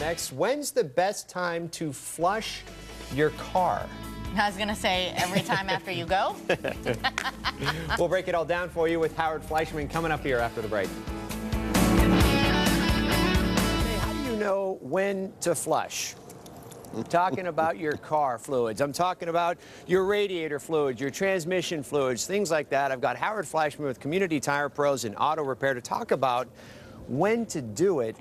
next. When's the best time to flush your car? I was going to say every time after you go. We'll break it all down for you with Howard Fleischman coming up here after the break. How do you know when to flush? I'm talking about your car fluids. I'm talking about your radiator fluids, your transmission fluids, things like that. I've got Howard Fleischman with Community Tire Pros and Auto Repair to talk about when to do it.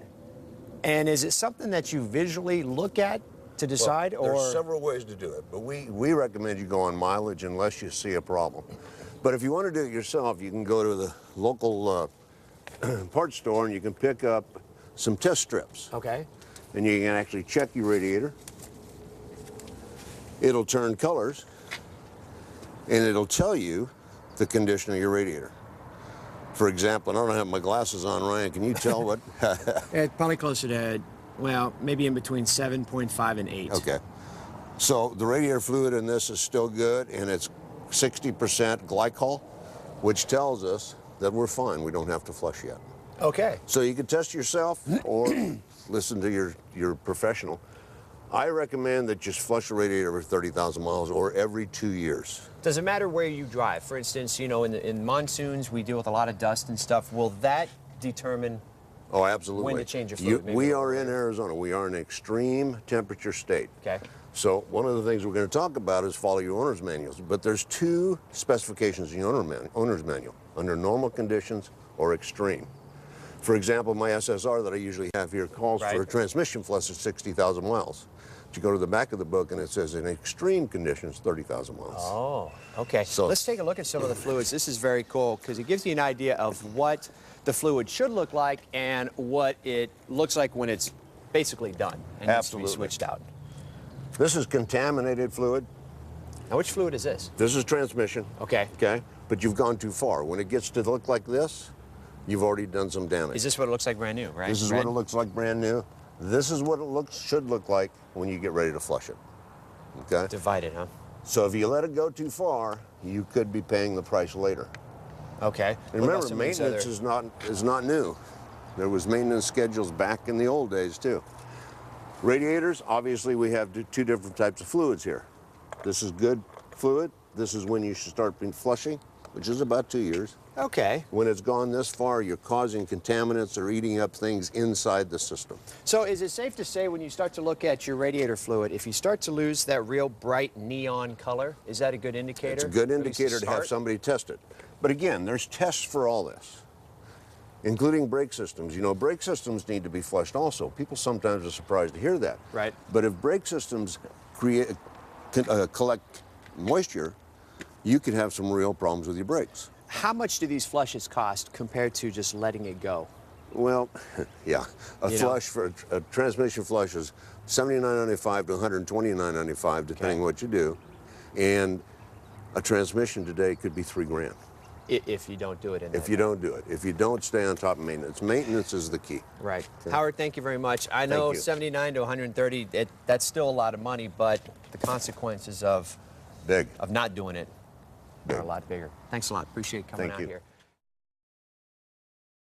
And is it something that you visually look at to decide? Well, there's several ways to do it, but we recommend you go on mileage unless you see a problem. But if you want to do it yourself, you can go to the local parts store and you can pick up some test strips. Okay. And you can actually check your radiator. It'll turn colors, and it'll tell you the condition of your radiator. For example, and I don't have my glasses on, Ryan, can you tell what? It's probably closer to, well, maybe in between 7.5 and 8. Okay. So the radiator fluid in this is still good, and it's 60% glycol, which tells us that we're fine. We don't have to flush yet. Okay. So you can test yourself or listen to your professional. I recommend that just flush the radiator every 30,000 miles or every 2 years. Does it matter where you drive? For instance, you know, in monsoons, we deal with a lot of dust and stuff. Will that determine Oh, absolutely. when to change your fluid? We are in Arizona. We are an extreme temperature state. Okay. So one of the things we're going to talk about is follow your owner's manuals. But there's two specifications in your owner's manual, under normal conditions or extreme. For example, my SSR that I usually have here calls for a transmission flush at 60,000 miles. But you go to the back of the book and it says in extreme conditions, 30,000 miles. Oh, okay. So let's take a look at some of the fluids. This is very cool because it gives you an idea of what the fluid should look like and what it looks like when it's basically done and needs to be switched out. This is contaminated fluid. Now, which fluid is this? This is transmission. Okay. Okay. But you've gone too far. When it gets to look like this, you've already done some damage. Is this what it looks like brand new, right? This is what it looks like brand new. This is what it should look like when you get ready to flush it. Okay? Divided, huh? So if you let it go too far, you could be paying the price later. Okay. And remember, maintenance is not new. There was maintenance schedules back in the old days too. Radiators, obviously we have two different types of fluids here. This is good fluid. This is when you should start flushing, which is about 2 years. Okay. When it's gone this far, you're causing contaminants or eating up things inside the system. So is it safe to say when you start to look at your radiator fluid, if you start to lose that real bright neon color, is that a good indicator? It's a good indicator to have somebody test it. But again, there's tests for all this, including brake systems. You know, brake systems need to be flushed also. People sometimes are surprised to hear that. Right. But if brake systems collect moisture, you could have some real problems with your brakes. How much do these flushes cost compared to just letting it go? Well, yeah, a transmission flush is $79.95 to $129.95, depending on what you do, and a transmission today could be $3 grand. If you don't do it in that. If you don't do it, if you don't stay on top of maintenance, maintenance is the key. Right. Okay. Howard, thank you very much. I know 79 to 130, that's still a lot of money, but the consequences of not doing it are a lot bigger. Thanks a lot. Appreciate coming out here.